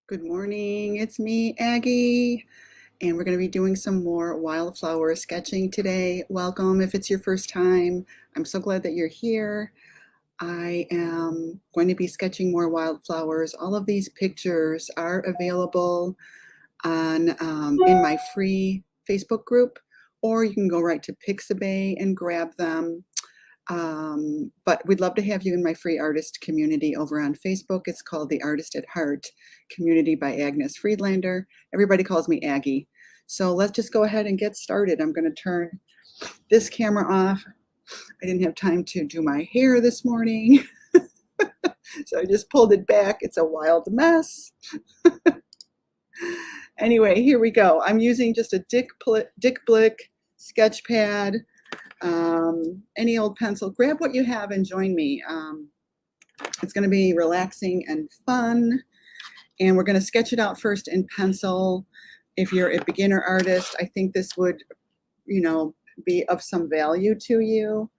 Good morning, it's me, Aggie, and we're going to be doing some more wildflower sketching today. Welcome if it's your first time. I'm so glad that you're here. I am going to be sketching more wildflowers. All of these pictures are available on in my free Facebook group, or you can go right to Pixabay and grab them. But we'd love to have you in my free artist community over on Facebook. It's called the Artist at Heart Community by Agnes Friedlander. Everybody calls me Aggie. So let's just go ahead and get started. I'm going to turn this camera off. I didn't have time to do my hair this morning, so I just pulled it back. It's a wild mess. Anyway, here we go. I'm using just a Dick Blick sketch pad. Any old pencil. Grab what you have and join me. It's going to be relaxing and fun, and we're going to sketch it out first in pencil. If you're a beginner artist, I think this would, be of some value to you.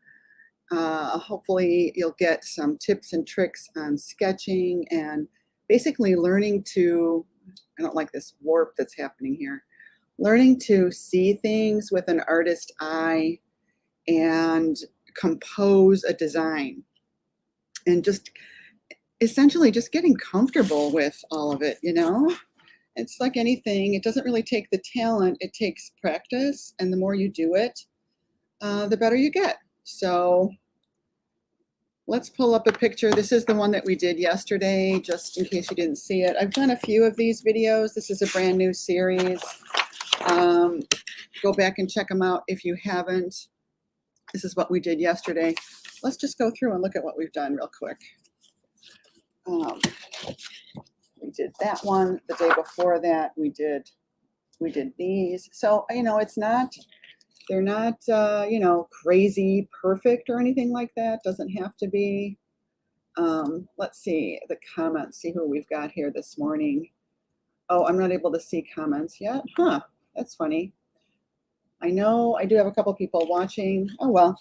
Hopefully you'll get some tips and tricks on sketching and basically learning to, I don't like this warp that's happening here, learning to see things with an artist eye and compose a design, and just essentially just getting comfortable with all of it. It's like anything, it doesn't really take the talent, it takes practice, and the more you do it, the better you get. So let's pull up a picture. This is the one that we did yesterday, just in case you didn't see it. I've done a few of these videos. This is a brand new series. Go back and check them out if you haven't. This is what we did yesterday. Let's just go through and look at what we've done real quick. We did that one. The day before that, we did these. So, they're not, crazy perfect or anything like that. Doesn't have to be. Let's see the comments, see who we've got here this morning. Oh, I'm not able to see comments yet. Huh, that's funny. I know I do have a couple people watching. Oh, well.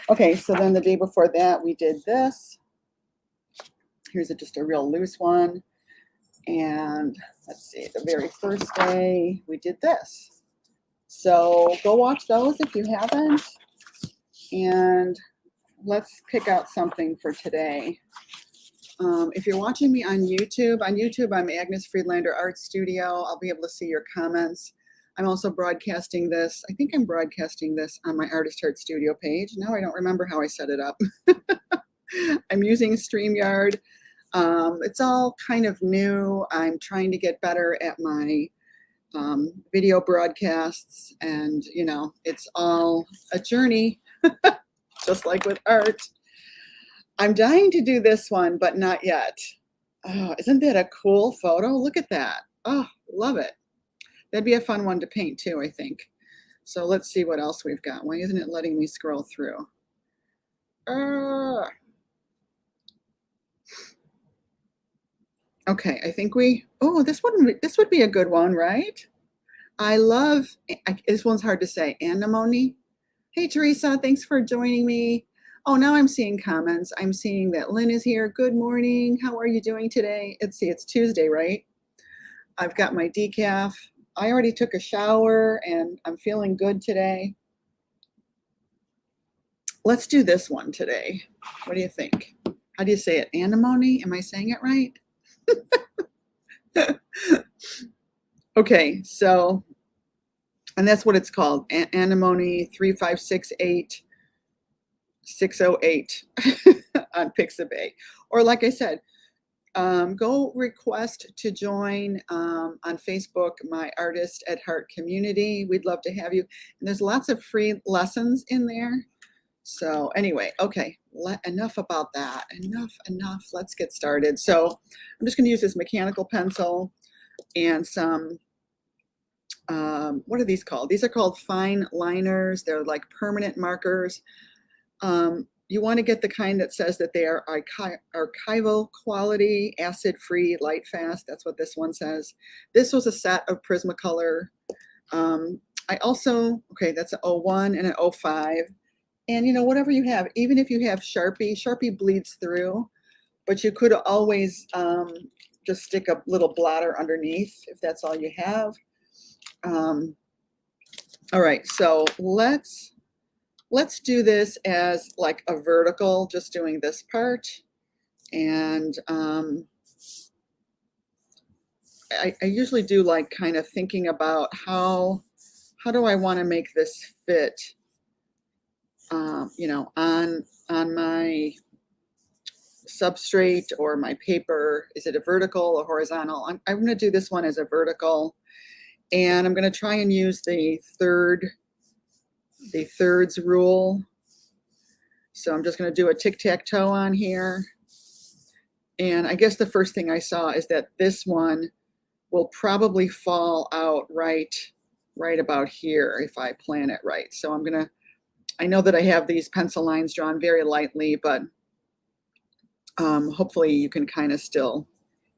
Okay, so then the day before that, we did this. Here's just a real loose one. And let's see, the very first day, we did this. So go watch those if you haven't. And let's pick out something for today. If you're watching me on YouTube, I'm Agnes Friedlander Art Studio. I'll be able to see your comments. I'm also broadcasting this. I think I'm broadcasting this on my Artist Art Studio page. Now I don't remember how I set it up. I'm using StreamYard. It's all kind of new. I'm trying to get better at my video broadcasts, and it's all a journey, just like with art. I'm dying to do this one, but not yet. Oh, isn't that a cool photo? Look at that. Oh, love it. That'd be a fun one to paint too, I think. So let's see what else we've got. Why isn't it letting me scroll through? Okay, I think this would be a good one, right? This one's hard to say. Anemone. Hey, Teresa, thanks for joining me. Oh, now I'm seeing comments. I'm seeing that Lynn is here. Good morning. How are you doing today? Let's see, it's Tuesday, right? I've got my decaf. I already took a shower and I'm feeling good today. Let's do this one today. What do you think? How do you say it? Anemone? Am I saying it right? Okay, so, and that's what it's called, Anemone 3568608 on Pixabay. Or like I said, go request to join on Facebook, my Artist at Heart community. We'd love to have you. And there's lots of free lessons in there. So anyway, okay, enough about that. Enough. Let's get started. So I'm just going to use this mechanical pencil and some, what are these called? These are called fine liners. They're like permanent markers. You want to get the kind that says that they are archival quality, acid-free, light-fast. That's what this one says. This was a set of Prismacolor. Okay, that's an 01 and an 05. And whatever you have, even if you have Sharpie bleeds through, but you could always just stick a little blotter underneath if that's all you have. All right, so let's do this as like a vertical, just doing this part. And I usually do like kind of thinking about how do I want to make this fit, you know, on my substrate or my paper. Is it a vertical or horizontal? I'm going to do this one as a vertical, and I'm going to try and use the thirds rule. So I'm just going to do a tic-tac-toe on here. And I guess the first thing I saw is that this one will probably fall out right about here if I plan it right. So I know that I have these pencil lines drawn very lightly, but hopefully you can kind of still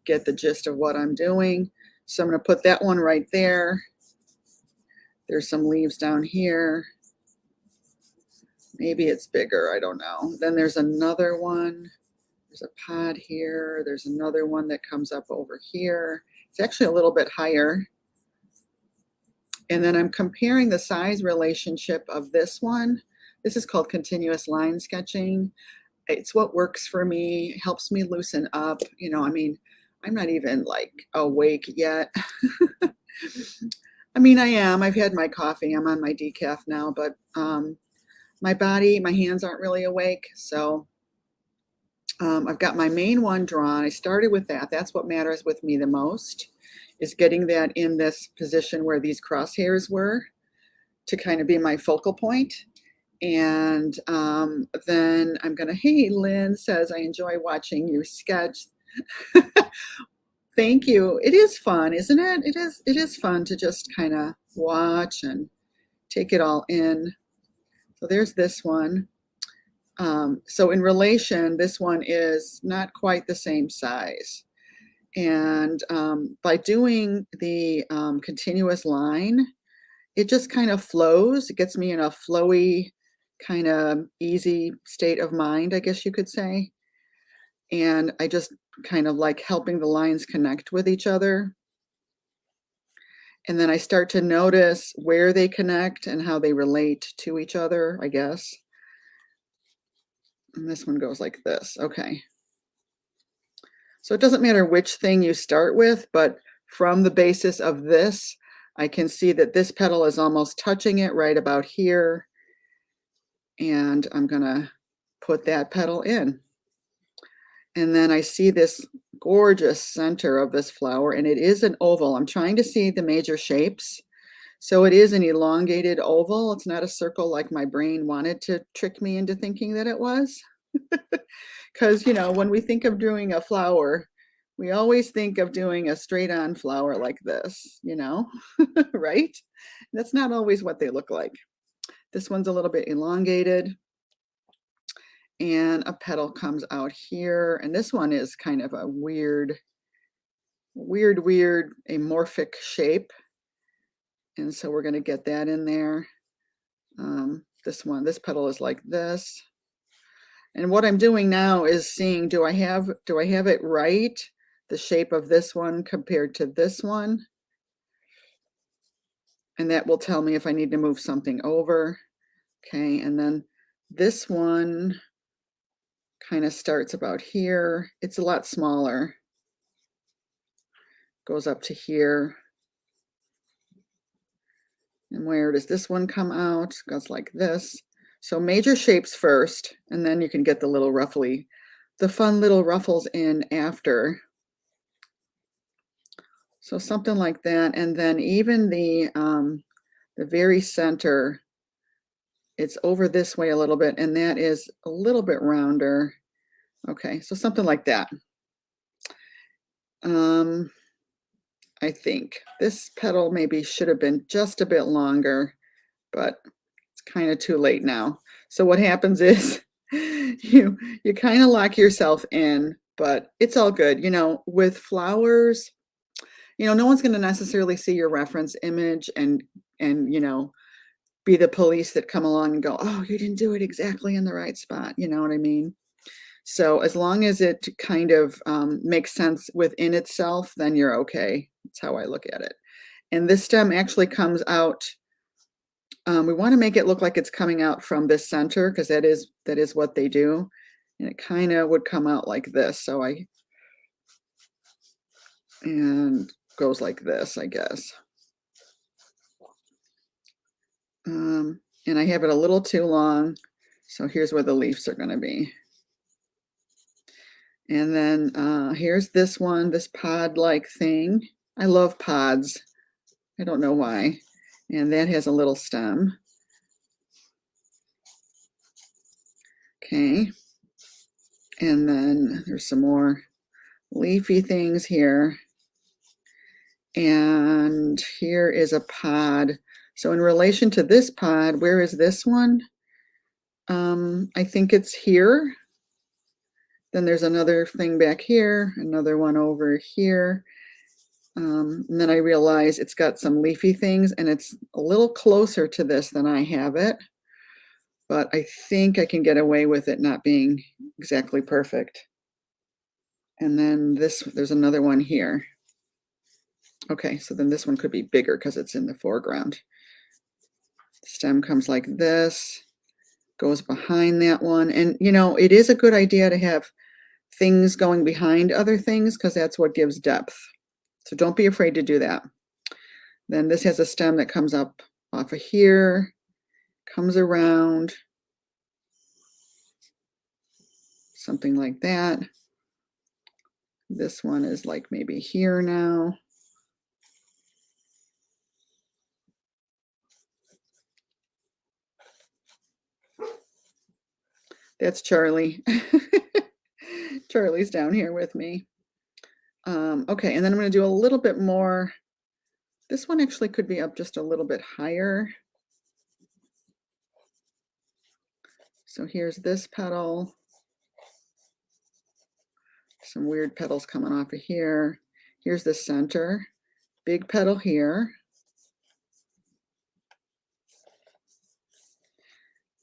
get the gist of what I'm doing. So I'm going to put that one right there. There's some leaves down here. Maybe it's bigger, I don't know. Then there's another one. There's a pod here. There's another one that comes up over here. It's actually a little bit higher. And then I'm comparing the size relationship of this one. This is called continuous line sketching. It's what works for me, it helps me loosen up. You know, I mean, I'm not even like awake yet. I mean, I am. I've had my coffee. I'm on my decaf now, but my body, my hands aren't really awake. So I've got my main one drawn. I started with that. That's what matters with me the most, is getting that in this position where these crosshairs were to kind of be my focal point. And then I'm going to, hey, Lynn says, I enjoy watching you sketch. Thank you. It is fun, isn't it? It is fun to just kind of watch and take it all in. So there's this one. So in relation, this one is not quite the same size. And by doing the continuous line, it just kind of flows. It gets me in a flowy, kind of easy state of mind, I guess you could say. And I just kind of like helping the lines connect with each other. And then I start to notice where they connect and how they relate to each other, I guess. And this one goes like this. Okay. So it doesn't matter which thing you start with, but from the basis of this, I can see that this petal is almost touching it right about here. And I'm going to put that petal in. And then I see this gorgeous center of this flower, and it is an oval. I'm trying to see the major shapes. So it is an elongated oval. It's not a circle like my brain wanted to trick me into thinking that it was. Because, you know, when we think of doing a flower, we always think of doing a straight on flower like this, you know, right? That's not always what they look like. This one's a little bit elongated. And a petal comes out here. And this one is kind of a weird amorphic shape. And so we're going to get that in there. This petal is like this. And what I'm doing now is seeing, do I have it right? The shape of this one compared to this one. And that will tell me if I need to move something over. Okay, and then this one kind of starts about here. It's a lot smaller. Goes up to here. And where does this one come out? Goes like this. So major shapes first, and then you can get the little the fun little ruffles in after. So something like that. And then even the very center, it's over this way a little bit, and that is a little bit rounder. Okay, so something like that. I think this petal maybe should have been just a bit longer, but it's kind of too late now. So what happens is you kind of lock yourself in, but it's all good. You know, with flowers, you know, no one's going to necessarily see your reference image and you know, be the police that come along and go, oh, you didn't do it exactly in the right spot. You know what I mean? So as long as it kind of makes sense within itself, then you're okay. That's how I look at it. And this stem actually comes out. We want to make it look like it's coming out from this center because that is what they do. And it kind of would come out like this. So and goes like this, I guess. And I have it a little too long. So here's where the leaves are going to be. And then here's this one, this pod-like thing. I love pods. I don't know why. And that has a little stem. Okay. And then there's some more leafy things here. And here is a pod. So in relation to this pod, where is this one? I think it's here. Then there's another thing back here, another one over here. And then I realize it's got some leafy things and it's a little closer to this than I have it. But I think I can get away with it not being exactly perfect. And then there's another one here. Okay, so then this one could be bigger because it's in the foreground. The stem comes like this, goes behind that one. And, you know, it is a good idea to have things going behind other things because that's what gives depth. So don't be afraid to do that. Then this has a stem that comes up off of here, comes around, something like that. This one is like maybe here now. That's Charlie. Charlie's down here with me. Okay, and then I'm going to do a little bit more. This one actually could be up just a little bit higher. So here's this petal. Some weird petals coming off of here. Here's the center. Big petal here.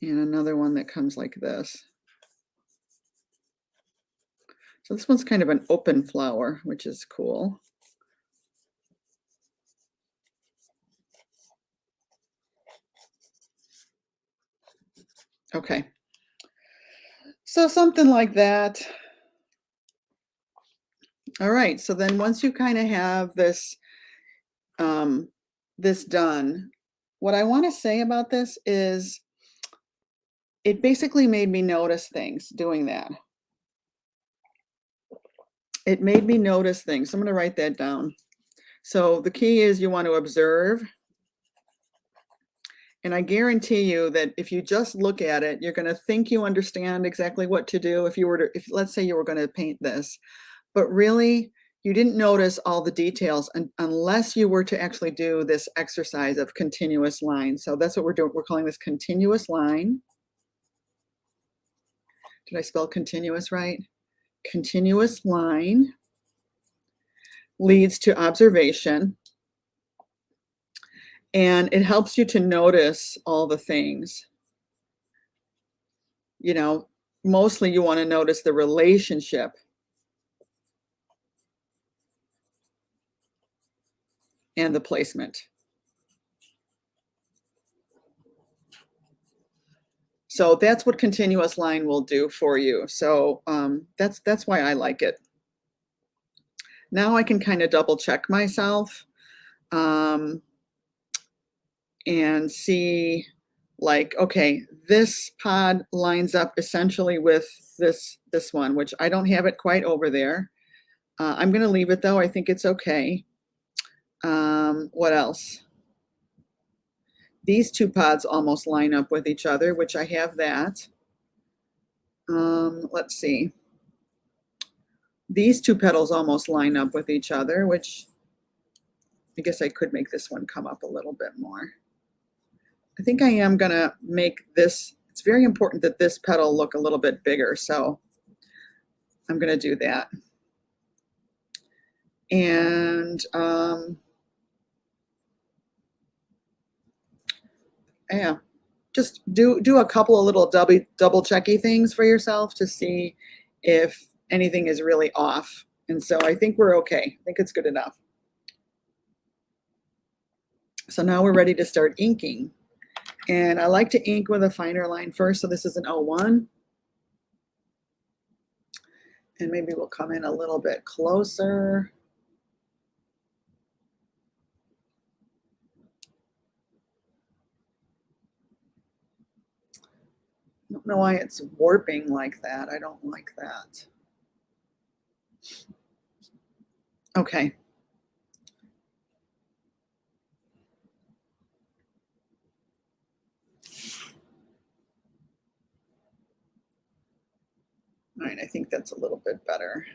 And another one that comes like this. So this one's kind of an open flower, which is cool. Okay. So something like that. All right, so then once you kind of have this this done, what I want to say about this is it basically made me notice things doing that. It made me notice things. So I'm going to write that down. So the key is you want to observe. And I guarantee you that if you just look at it, you're going to think you understand exactly what to do. If let's say you were going to paint this, but really you didn't notice all the details unless you were to actually do this exercise of continuous line. So that's what we're doing. We're calling this continuous line. Did I spell continuous right? Continuous line leads to observation. And it helps you to notice all the things. You know, mostly you want to notice the relationship and the placement. So that's what continuous line will do for you. So that's why I like it. Now I can kind of double check myself and see like, okay, this pod lines up essentially with this one, which I don't have it quite over there. I'm going to leave it though. I think it's okay. What else? These two pods almost line up with each other, which I have that. Let's see. These two petals almost line up with each other, which I guess I could make this one come up a little bit more. I think I am going to make this, it's very important that this petal look a little bit bigger, so I'm going to do that. And yeah, just do a couple of little double checky things for yourself to see if anything is really off. And so I think we're okay. I think it's good enough. So now we're ready to start inking. And I like to ink with a finer line first. So this is an 01. And maybe we'll come in a little bit closer. I don't know why it's warping like that. I don't like that. Okay. All right, I think that's a little bit better.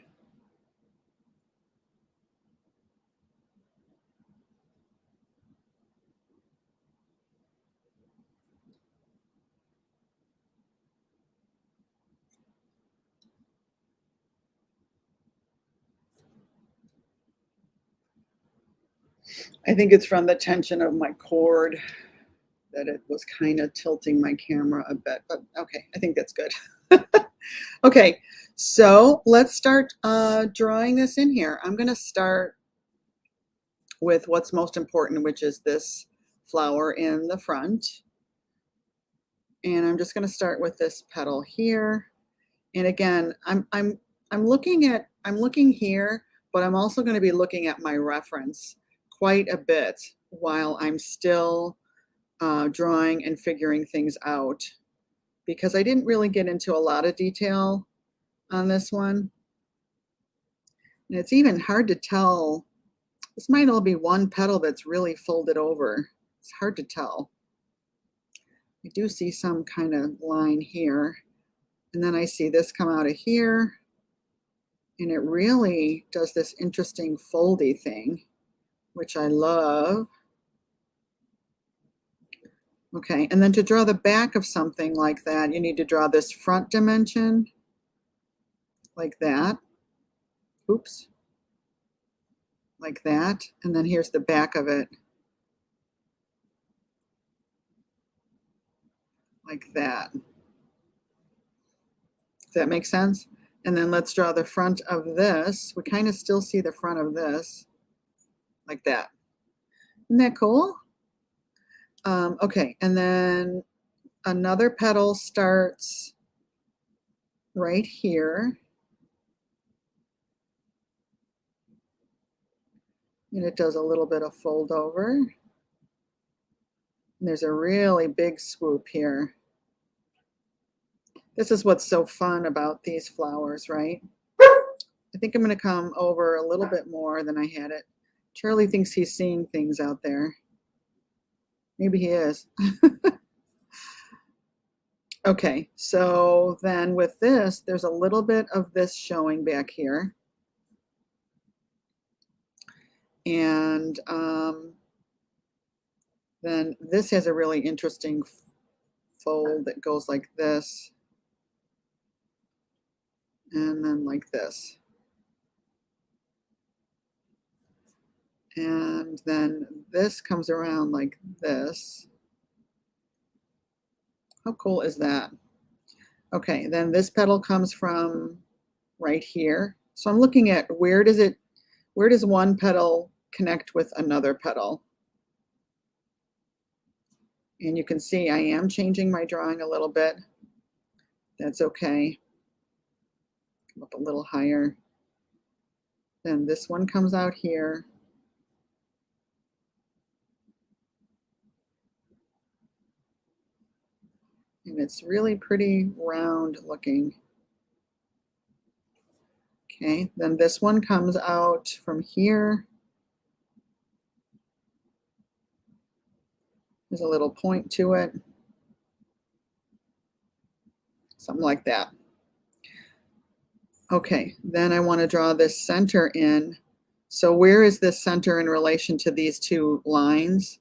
I think it's from the tension of my cord that it was kind of tilting my camera a bit, but okay, I think that's good. Okay, so let's start drawing this in here. I'm going to start with what's most important, which is this flower in the front. And I'm just going to start with this petal here. And again, I'm looking here, but I'm also going to be looking at my reference quite a bit while I'm still drawing and figuring things out, because I didn't really get into a lot of detail on this one. And it's even hard to tell. This might all be one petal that's really folded over. It's hard to tell. I do see some kind of line here. And then I see this come out of here. And it really does this interesting foldy thing, which I love. Okay, and then to draw the back of something like that, you need to draw this front dimension like that. Oops. Like that. And then here's the back of it. Like that. Does that make sense? And then let's draw the front of this. We kind of still see the front of this. Like that. Isn't that cool? Okay, and then another petal starts right here. And it does a little bit of fold over. And there's a really big swoop here. This is what's so fun about these flowers, right? I think I'm going to come over a little bit more than I had it. Charlie thinks he's seeing things out there. Maybe he is. Okay, so then with this, there's a little bit of this showing back here. And then this has a really interesting fold that goes like this. And then like this. And then this comes around like this. How cool is that? Okay, then this petal comes from right here. So I'm looking at where does one petal connect with another petal? And you can see I am changing my drawing a little bit. That's okay. Come up a little higher. Then this one comes out here. And it's really pretty round looking. Okay, then this one comes out from here. There's a little point to it. Something like that. Okay, then I want to draw this center in. So where is this center in relation to these two lines?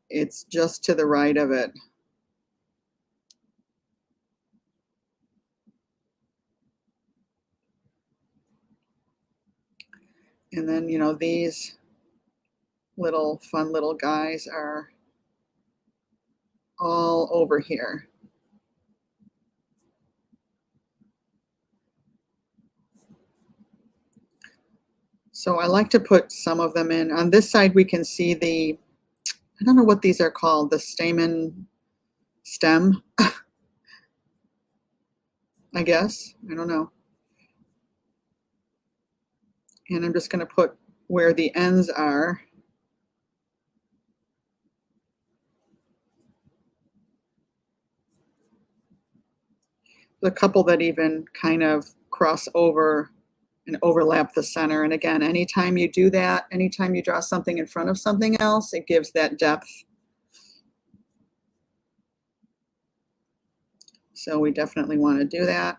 It's just to the right of it. And then, you know, these little fun little guys are all over here. So I like to put some of them in. On this side, we can see I don't know what these are called, the stem, I guess. I don't know. And I'm just going to put where the ends are. A couple that even kind of cross over and overlap the center. And again, anytime you do that, anytime you draw something in front of something else, it gives that depth. So we definitely want to do that.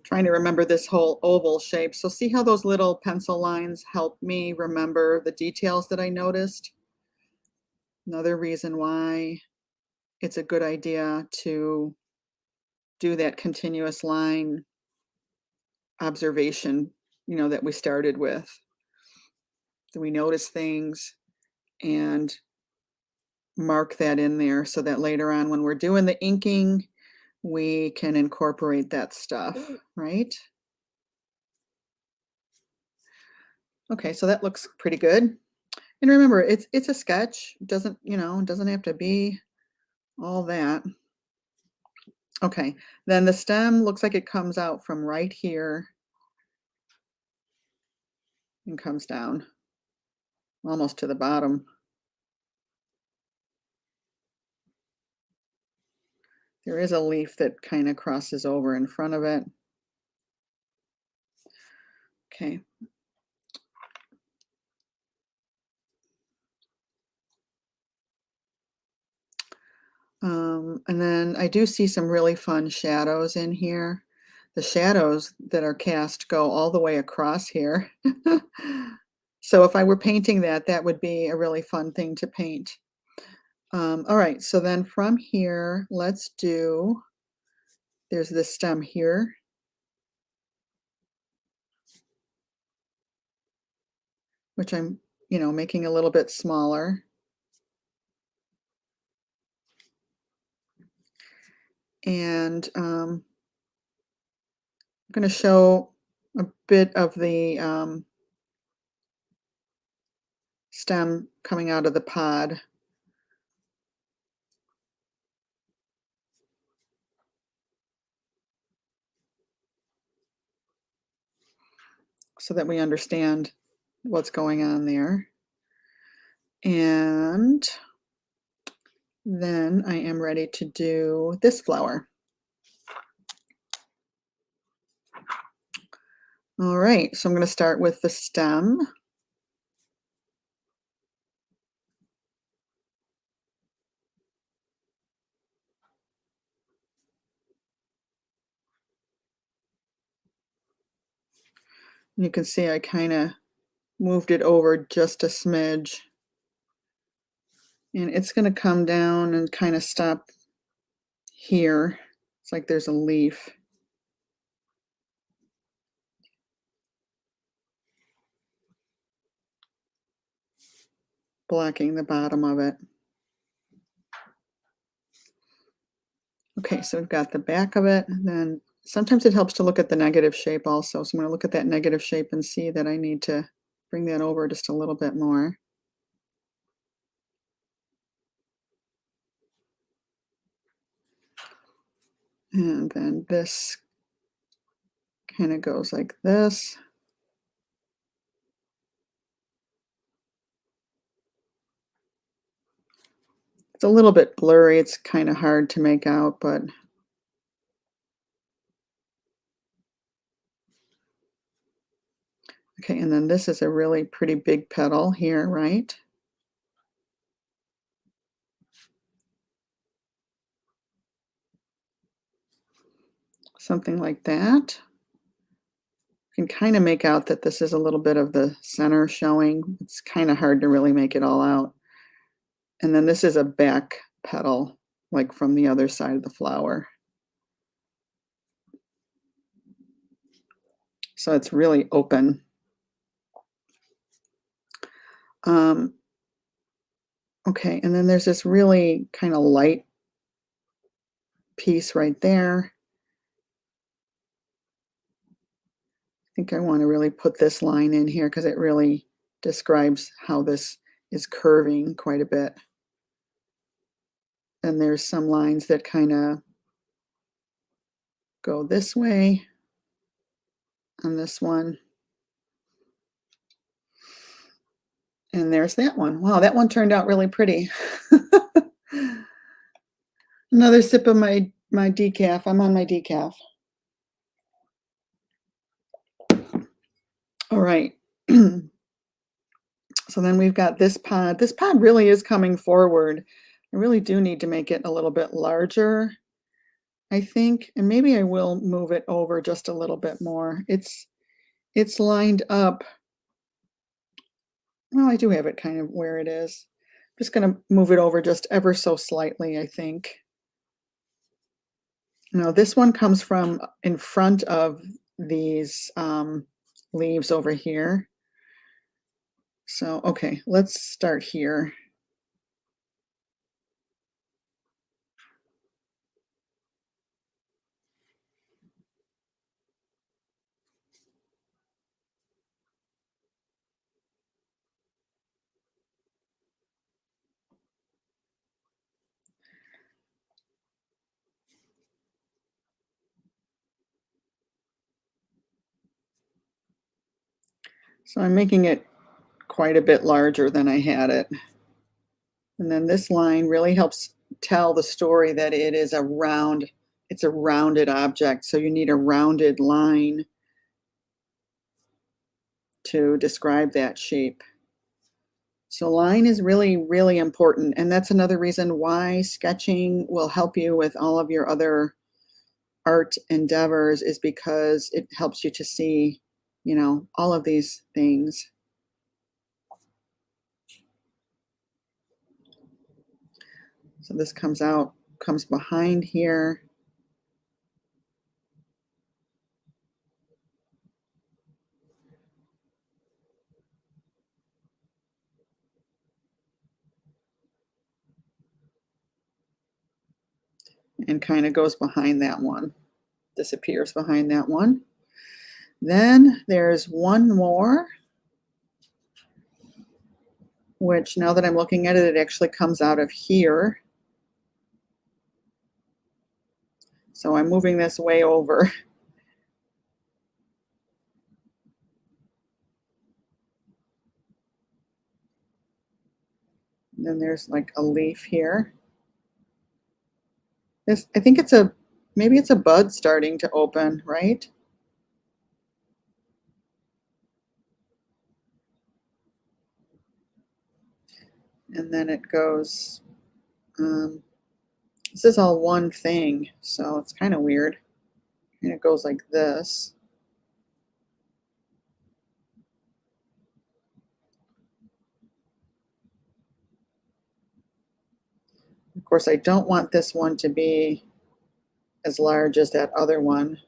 Trying to remember this whole oval shape. So see how those little pencil lines help me remember the details that I noticed? Another reason why it's a good idea to do that continuous line observation, that we started with. That we notice things and mark that in there so that later on when we're doing the inking, we can incorporate that stuff, right? Okay, so that looks pretty good. And remember, it's a sketch. It doesn't, it doesn't have to be all that. Okay, then the stem looks like it comes out from right here and comes down almost to the bottom. There is a leaf that kind of crosses over in front of it. Okay. And then I do see some really fun shadows in here. The shadows that are cast go all the way across here. So if I were painting that, that would be a really fun thing to paint. All right, so then from here, there's this stem here. Which I'm, making a little bit smaller. And I'm going to show a bit of the stem coming out of the pod. So that we understand what's going on there. And then I am ready to do this flower. All right, so I'm going to start with the stem. You can see I kind of moved it over just a smidge. And it's going to come down and kind of stop here. It's like there's a leaf. Blocking the bottom of it. Okay, so we've got the back of it, and then sometimes it helps to look at the negative shape also. So I'm going to look at that negative shape and see that I need to bring that over just a little bit more. And then this kind of goes like this. It's a little bit blurry. It's kind of hard to make out, but okay, and then this is a really pretty big petal here, right? Something like that. You can kind of make out that this is a little bit of the center showing. It's kind of hard to really make it all out. And then this is a back petal, like from the other side of the flower. So it's really open. Okay, and then there's this really kind of light piece right there. I think I want to really put this line in here because it really describes how this is curving quite a bit. And there's some lines that kind of go this way on this one. And there's that one. Wow, that one turned out really pretty. Another sip of my decaf. I'm on my decaf. All right. So then we've got this pod. This pod really is coming forward. I really do need to make it a little bit larger, I think, and maybe I will move it over just a little bit more. It's lined up. Well, I do have it kind of where it is. I'm just going to move it over just ever so slightly, I think. Now this one comes from in front of these leaves over here. So, okay, let's start here. So I'm making it quite a bit larger than I had it. And then this line really helps tell the story that it is a round, it's a rounded object. So you need a rounded line to describe that shape. So line is really, really important. And that's another reason why sketching will help you with all of your other art endeavors, is because it helps you to see, you know, all of these things. So this comes behind here. And kind of goes behind that one, disappears behind that one. Then there's one more, which now that I'm looking at it, it actually comes out of here. So I'm moving this way over. And then there's like a leaf here. This, I think maybe it's a bud starting to open, right? And then it goes, this is all one thing, so it's kind of weird. And it goes like this. Of course, I don't want this one to be as large as that other one.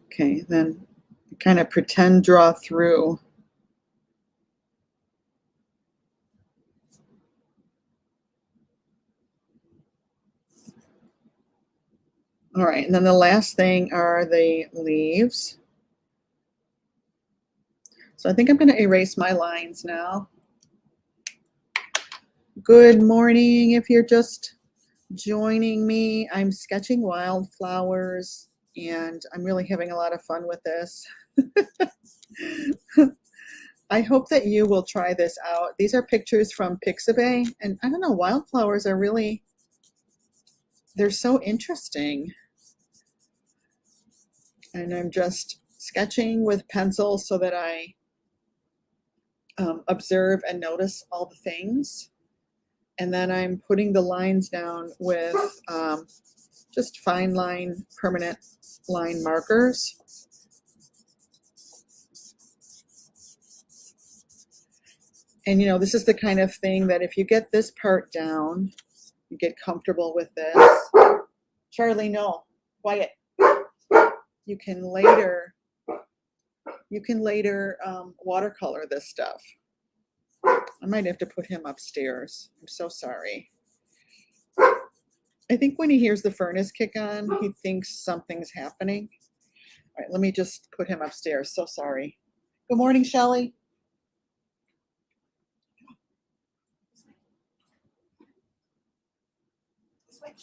Okay, then kind of pretend draw through. All right, and then the last thing are the leaves. So I think I'm going to erase my lines now. Good morning if you're just joining me. I'm sketching wildflowers and I'm really having a lot of fun with this. I hope that you will try this out. These are pictures from Pixabay, and I don't know, wildflowers are really, they're so interesting. And I'm just sketching with pencil so that I observe and notice all the things. And then I'm putting the lines down with just fine line, permanent line markers. And you know, this is the kind of thing that if you get this part down, you get comfortable with this. Charlie, no, quiet. You can later You can later watercolor this stuff. I might have to put him upstairs. I'm so sorry. I think when he hears the furnace kick on, he thinks something's happening. All right, let me just put him upstairs. So sorry. Good morning, Shelley. This way.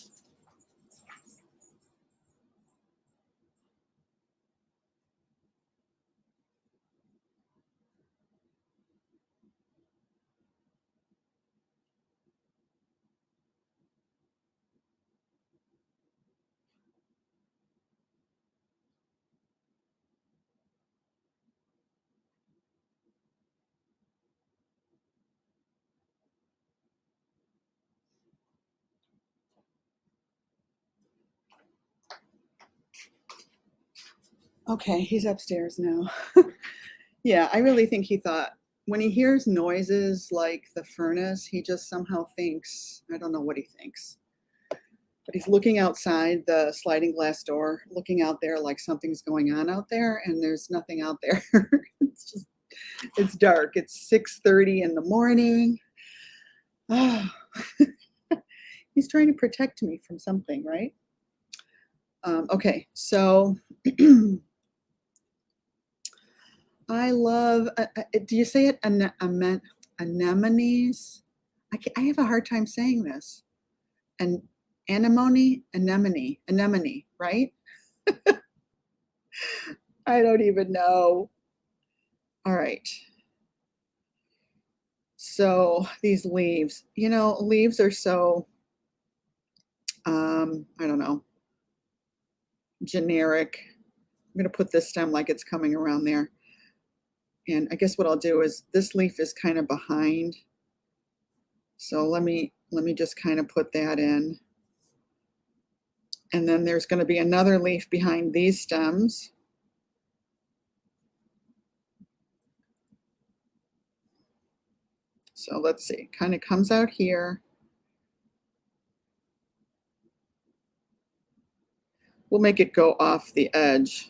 Okay, he's upstairs now. Yeah, I really think he thought when he hears noises like the furnace, he just somehow thinks, I don't know what he thinks, but he's looking outside the sliding glass door, looking out there like something's going on out there, and there's nothing out there. It's dark. It's 6:30 in the morning. Oh. He's trying to protect me from something, right? Okay, so I love, do you say it anemones? I have a hard time saying this. Anemone, right? I don't even know. All right. So these leaves, leaves are so, I don't know, generic. I'm going to put this stem like it's coming around there. And I guess what I'll do is this leaf is kind of behind. So let me just kind of put that in. And then there's going to be another leaf behind these stems. So let's see, kind of comes out here. We'll make it go off the edge.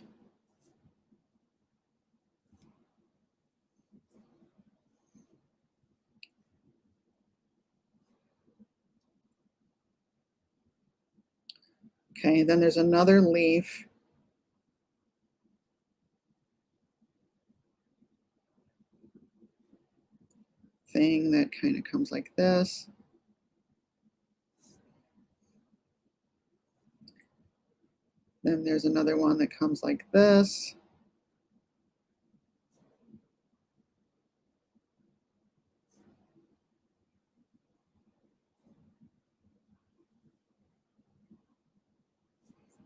Okay, then there's another leaf. Thing that kind of comes like this. Then there's another one that comes like this.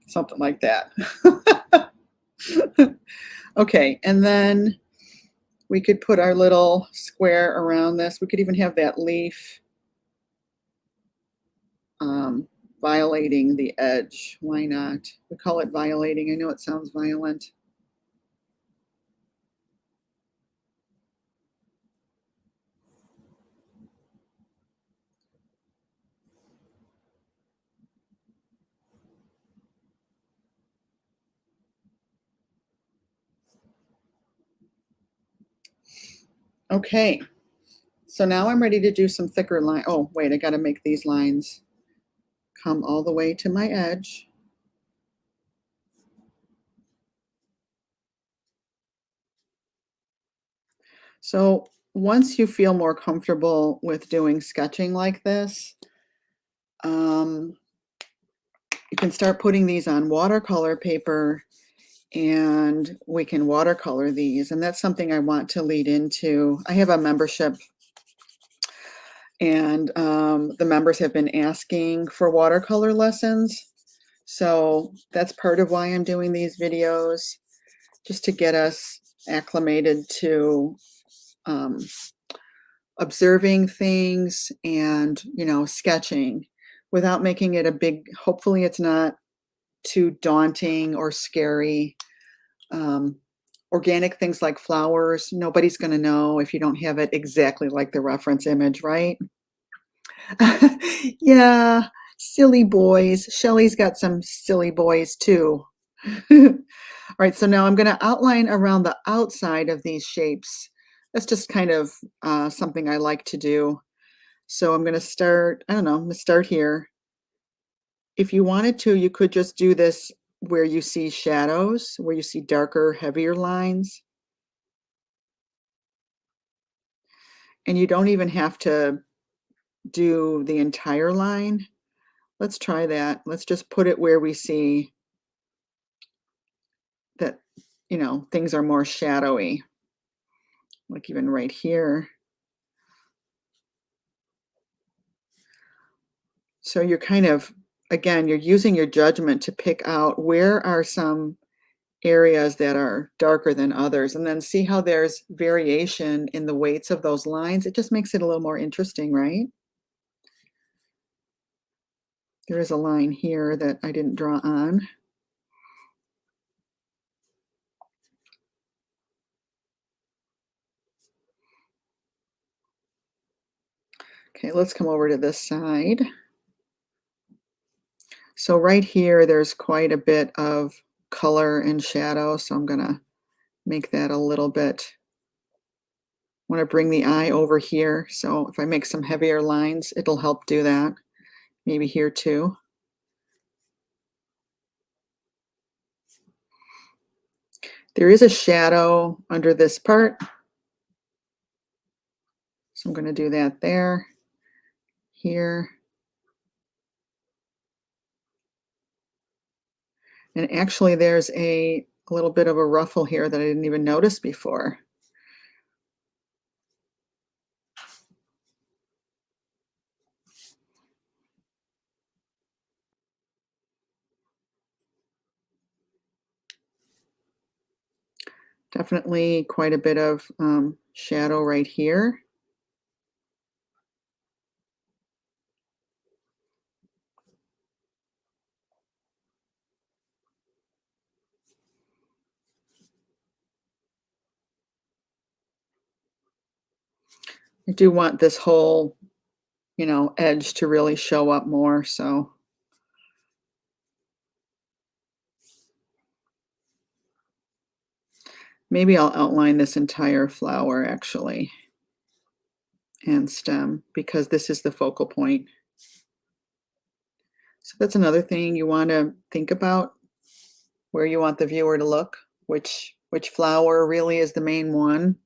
Something like that. Okay, and then we could put our little square around this. We could even have that leaf violating the edge. Why not? We call it violating. I know it sounds violent. Okay, so now I'm ready to do some thicker line. Oh, wait, I got to make these lines come all the way to my edge. So once you feel more comfortable with doing sketching like this, you can start putting these on watercolor paper and we can watercolor these. And that's something I want to lead into. I have a membership and the members have been asking for watercolor lessons. So that's part of why I'm doing these videos, just to get us acclimated to observing things and, sketching without making it a big, hopefully it's not too daunting or scary. Organic things like flowers, nobody's going to know if you don't have it exactly like the reference image, right? Yeah, silly boys. Shelley's got some silly boys too. All right, so now I'm going to outline around the outside of these shapes. That's just kind of something I like to do. So I'm going to start, I don't know, I'm going to start here. If you wanted to, you could just do this where you see shadows, where you see darker, heavier lines. And you don't even have to do the entire line. Let's try that. Let's just put it where we see that, things are more shadowy, like even right here. So you're kind of, again, you're using your judgment to pick out where are some areas that are darker than others, and then see how there's variation in the weights of those lines. It just makes it a little more interesting, right? There is a line here that I didn't draw on. Okay, let's come over to this side. So right here, there's quite a bit of color and shadow, so I'm gonna make that a little bit. I want to bring the eye over here, so if I make some heavier lines, it'll help do that. Maybe here too. There is a shadow under this part, so I'm going to do that there, here. And actually there's a little bit of a ruffle here that I didn't even notice before. Definitely quite a bit of shadow right here. I do want this whole, edge to really show up more, so. Maybe I'll outline this entire flower actually, and stem, because this is the focal point. So that's another thing you want to think about, where you want the viewer to look, which flower really is the main one.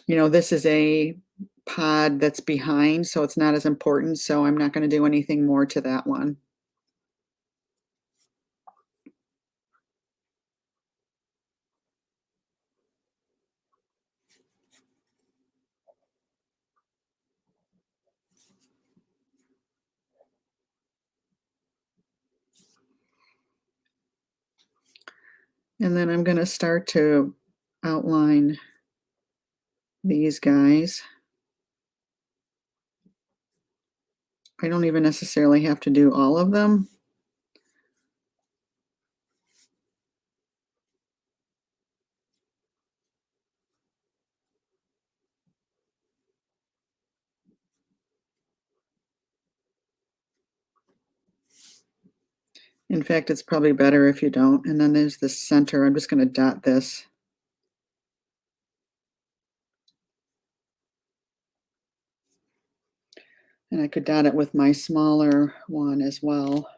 This is a pod that's behind, so it's not as important, so I'm not going to do anything more to that one. And then I'm going to start to outline these guys. I don't even necessarily have to do all of them. In fact, it's probably better if you don't. And then there's the center. I'm just going to dot this. And I could dot it with my smaller one as well.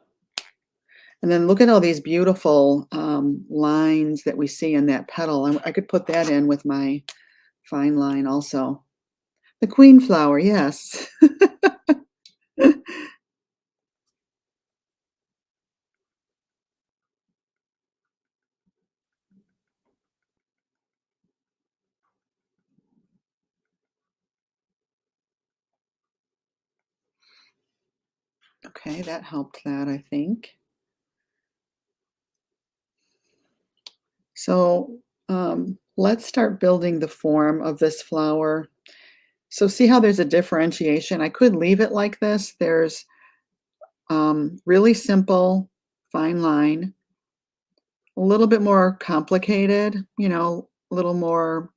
And then look at all these beautiful lines that we see in that petal. I could put that in with my fine line also. The queen flower, yes. Okay, that helped that, I think. So let's start building the form of this flower. So see how there's a differentiation? I could leave it like this. There's really simple, fine line, a little bit more complicated, a little more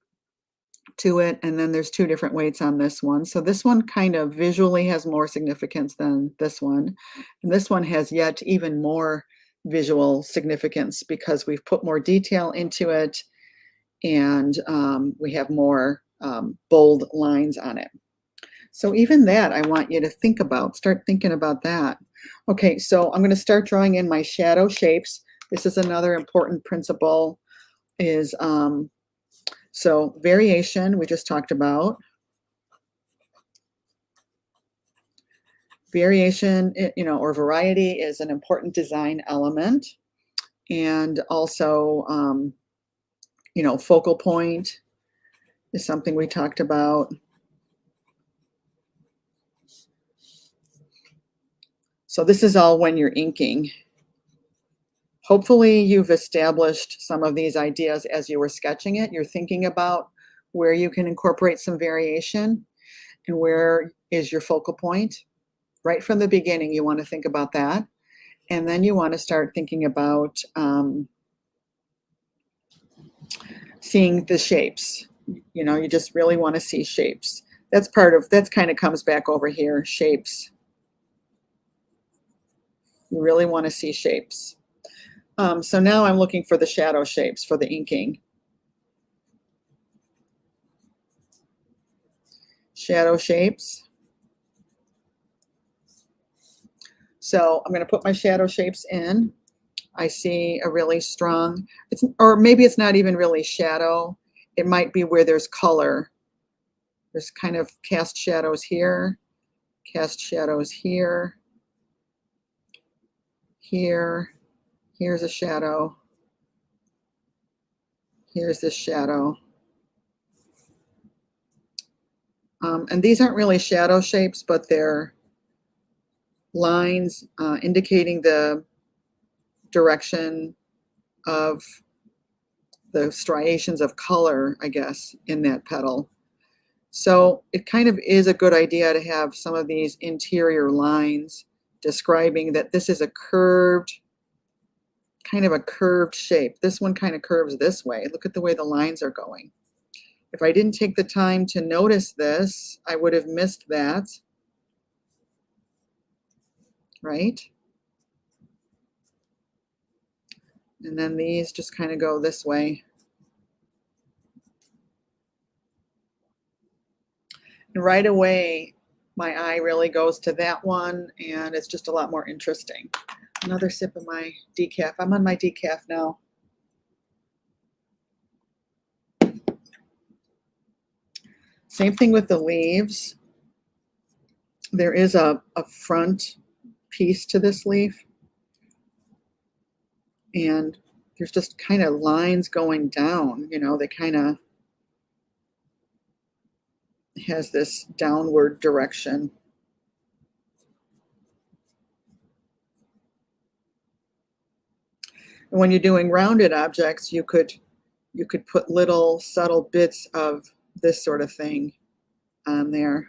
to it, and then there's two different weights on this one. So this one kind of visually has more significance than this one, and this one has yet even more visual significance because we've put more detail into it and we have more bold lines on it. So even that, I want you to think about, start thinking about that. Okay, so I'm going to start drawing in my shadow shapes. This is another important principle is, so variation, we just talked about. Variation, you know, or variety is an important design element. And also, you know, focal point is something we talked about. So this is all when you're inking. Hopefully you've established some of these ideas as you were sketching it. You're thinking about where you can incorporate some variation and where is your focal point. Right from the beginning, you want to think about that. And then you want to start thinking about seeing the shapes. You know, you just really want to see shapes. That's kind of comes back over here, shapes. You really want to see shapes. So now I'm looking for the shadow shapes for the inking. Shadow shapes. So I'm going to put my shadow shapes in. I see a really strong, or maybe it's not even really shadow. It might be where there's color. There's kind of cast shadows here, cast shadows here, here, here's a shadow, here's this shadow. And these aren't really shadow shapes, but they're lines indicating the direction of the striations of color, I guess, in that petal. So it kind of is a good idea to have some of these interior lines describing that this is a curved, kind of a curved shape. This one kind of curves this way. Look at the way the lines are going. If I didn't take the time to notice this, I would have missed that, right? And then these just kind of go this way. And right away, my eye really goes to that one, and it's just a lot more interesting. Another sip of my decaf. I'm on my decaf now. Same thing with the leaves. There is a front piece to this leaf, and there's just kind of lines going down, you know, they kind of has this downward direction. And when you're doing rounded objects, you could put little subtle bits of this sort of thing on there.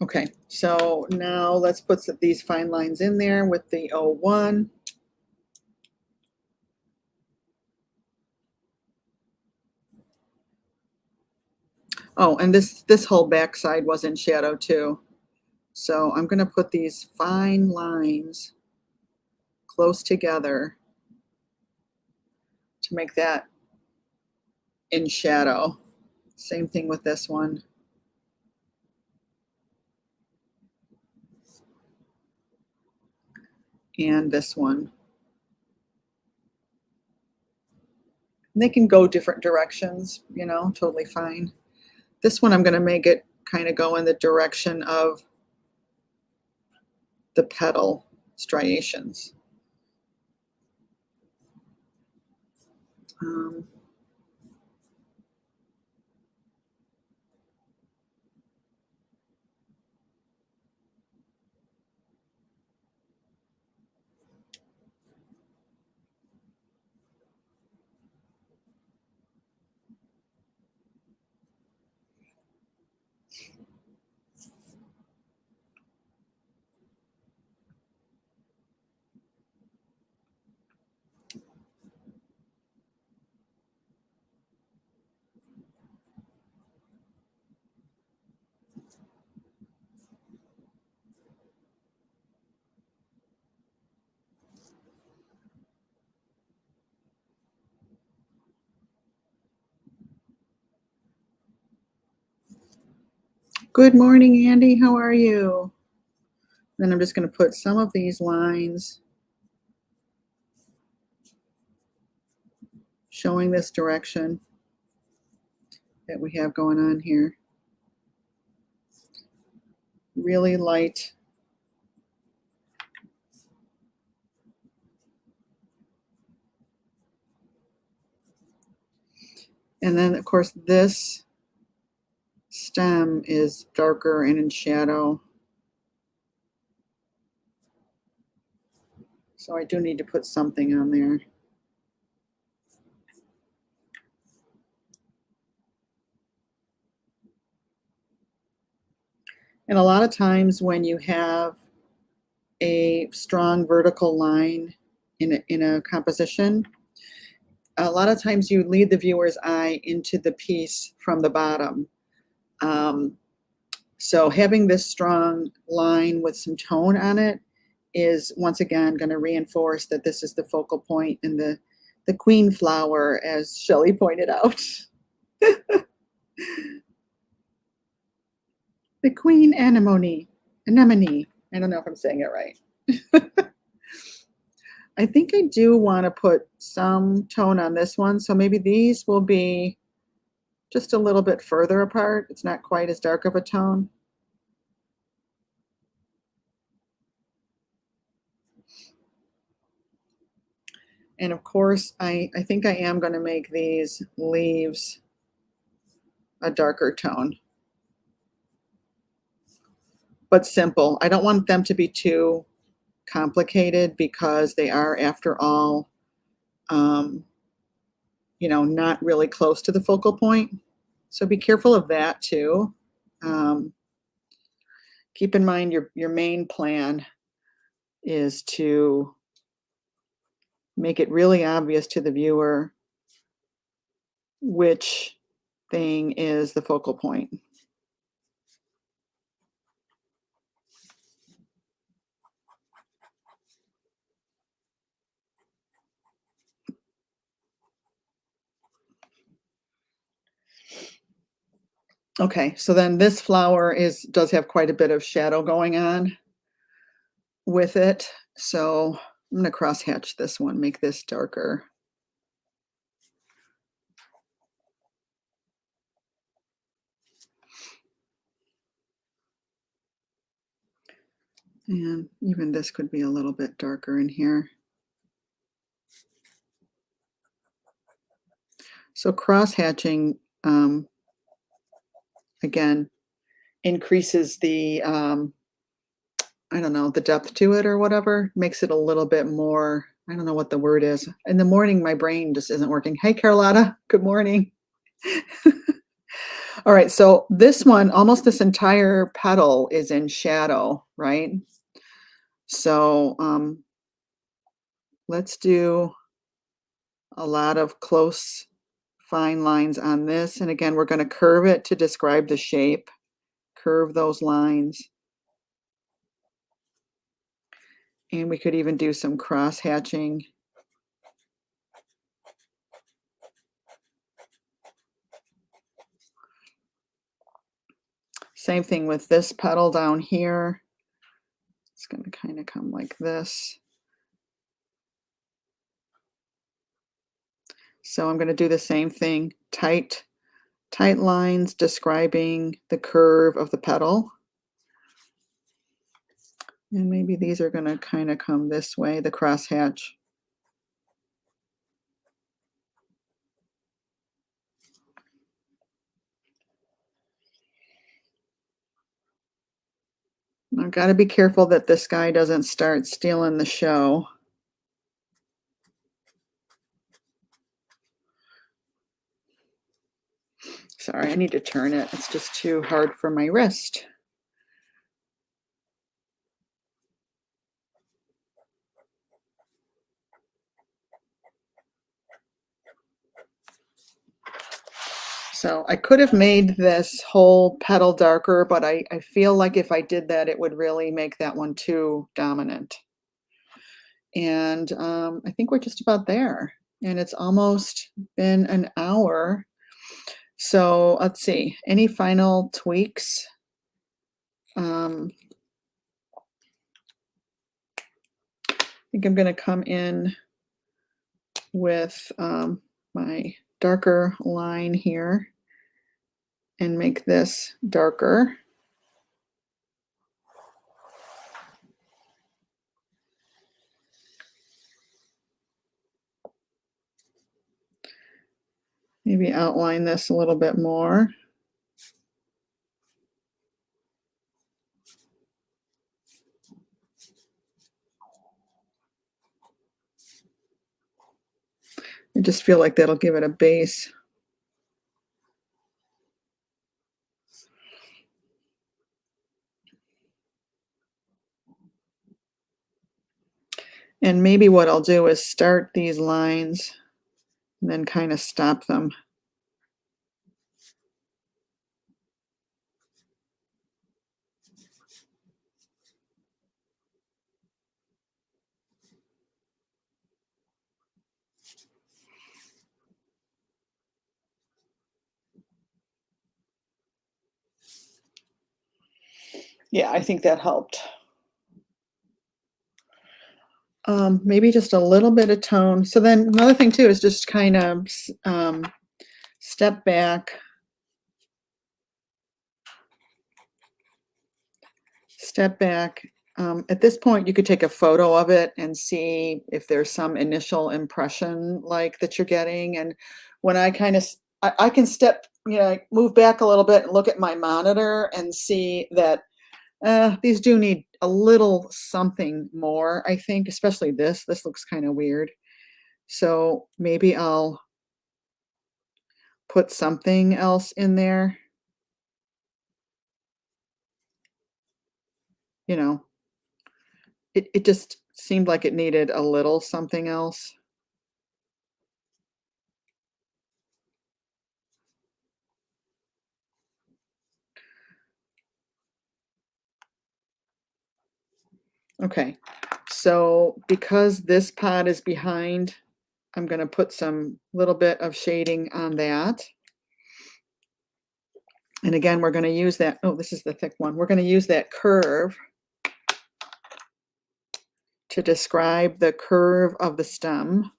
Okay, so now let's put these fine lines in there with the 01. Oh, and this whole back side was in shadow too. So I'm going to put these fine lines close together to make that in shadow. Same thing with this one. And this one. And they can go different directions, you know, totally fine. This one I'm going to make it kind of go in the direction of the petal striations. Good morning, Andy. How are you? Then I'm just going to put some of these lines showing this direction that we have going on here. Really light. And then, of course, this stem is darker and in shadow. So I do need to put something on there. And a lot of times when you have a strong vertical line in a composition, a lot of times you lead the viewer's eye into the piece from the bottom. So having this strong line with some tone on it is once again going to reinforce that this is the focal point and the queen flower, as Shelley pointed out. The queen anemone. Anemone. I don't know if I'm saying it right. I think I do want to put some tone on this one. So maybe these will be just a little bit further apart. It's not quite as dark of a tone. And of course, I think I am going to make these leaves a darker tone, but simple. I don't want them to be too complicated because they are, after all, you know, not really close to the focal point. So be careful of that too. Keep in mind your main plan is to make it really obvious to the viewer which thing is the focal point. Okay, so then this flower does have quite a bit of shadow going on with it. So I'm going to cross hatch this one, make this darker. And even this could be a little bit darker in here. So cross hatching, again, increases the, I don't know, the depth to it or whatever, makes it a little bit more, I don't know what the word is. In the morning, my brain just isn't working. Hey, Carlotta, good morning. All right, so this one, almost this entire petal is in shadow, right? So let's do a lot of close, fine lines on this. And again, we're going to curve it to describe the shape. Curve those lines. And we could even do some cross hatching. Same thing with this petal down here. It's going to kind of come like this. So I'm going to do the same thing, tight lines describing the curve of the petal. And maybe these are going to kind of come this way, the crosshatch. I've got to be careful that this guy doesn't start stealing the show. Sorry, I need to turn it. It's just too hard for my wrist. So I could have made this whole petal darker, but I feel like if I did that, it would really make that one too dominant. And I think we're just about there. And it's almost been an hour. So let's see, any final tweaks? I think I'm going to come in with my darker line here and make this darker. Maybe outline this a little bit more. I just feel like that'll give it a base. And maybe what I'll do is start these lines and then kind of stop them. Yeah, I think that helped. Maybe just a little bit of tone. So then another thing too is just kind of step back. Step back. At this point, you could take a photo of it and see if there's some initial impression like that you're getting. And when I kind of, I can step, like move back a little bit and look at my monitor and see that these do need a little something more, I think, especially this. This looks kind of weird. So maybe I'll put something else in there. It just seemed like it needed a little something else. Okay, so because this pot is behind, I'm going to put some little bit of shading on that. And again, we're going to use that, oh, this is the thick one. We're going to use that curve to describe the curve of the stem.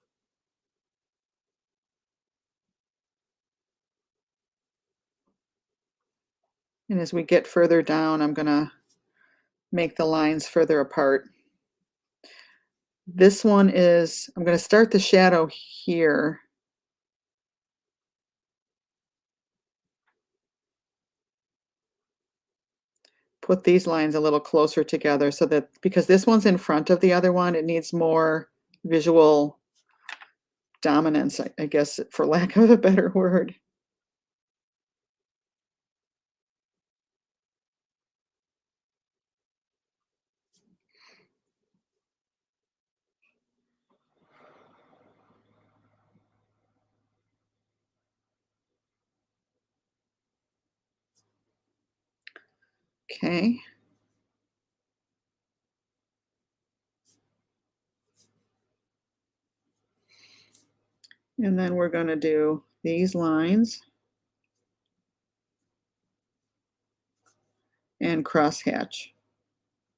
And as we get further down, I'm going to make the lines further apart. This one is, I'm going to start the shadow here. Put these lines a little closer together so that, because this one's in front of the other one, it needs more visual dominance, I guess, for lack of a better word. Okay. And then we're going to do these lines and crosshatch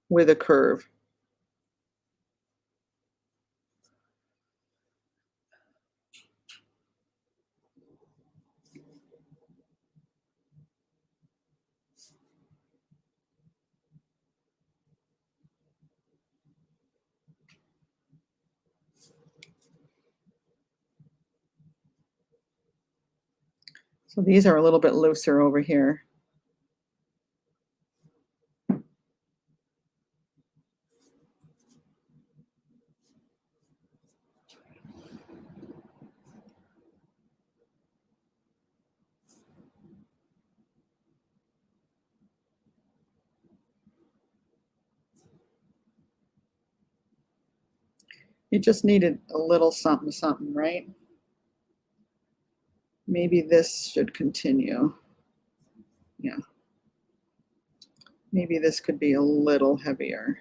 with a curve. So these are a little bit looser over here. You just needed a little something, something, right? Maybe this should continue. Yeah. Maybe this could be a little heavier.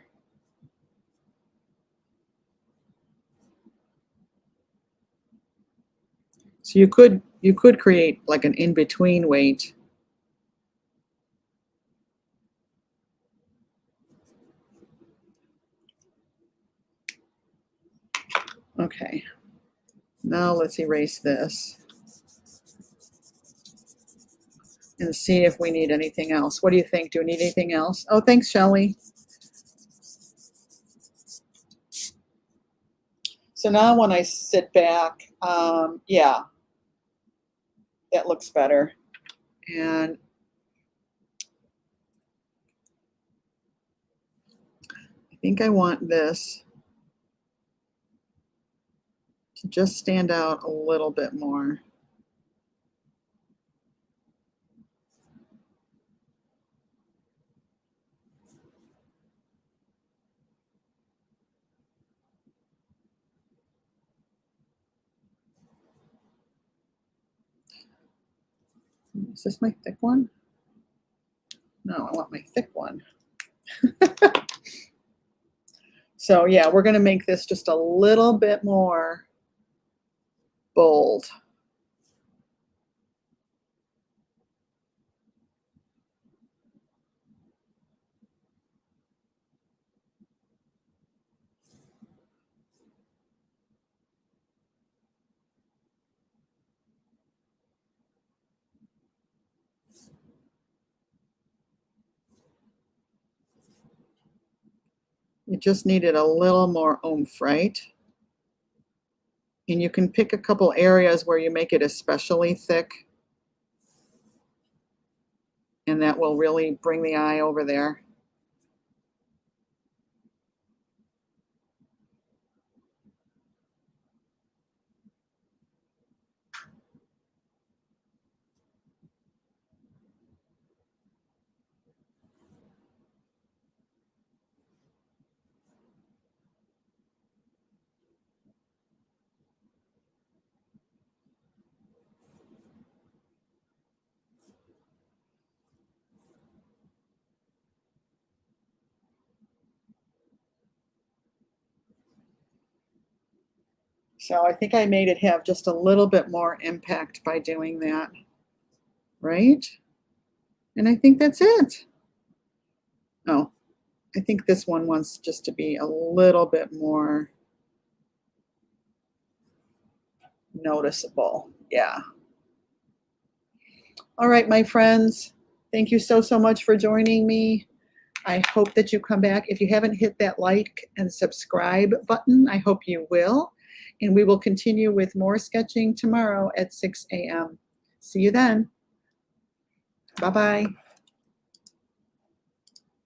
So you could create like an in-between weight. Now let's erase this and see if we need anything else. What do you think? Do we need anything else? Oh, thanks, Shelley. So now when I sit back, yeah, that looks better. And I think I want this to just stand out a little bit more. Is this my thick one? No, I want my thick one. So yeah, we're going to make this just a little bit more bold. It just needed a little more oomph, right? And you can pick a couple areas where you make it especially thick, and that will really bring the eye over there. So I think I made it have just a little bit more impact by doing that, right? And I think that's it. Oh, I think this one wants just to be a little bit more noticeable. Yeah. All right, my friends, thank you so, so much for joining me. I hope that you come back. If you haven't hit that like and subscribe button, I hope you will. And we will continue with more sketching tomorrow at 6 a.m. See you then. Bye-bye.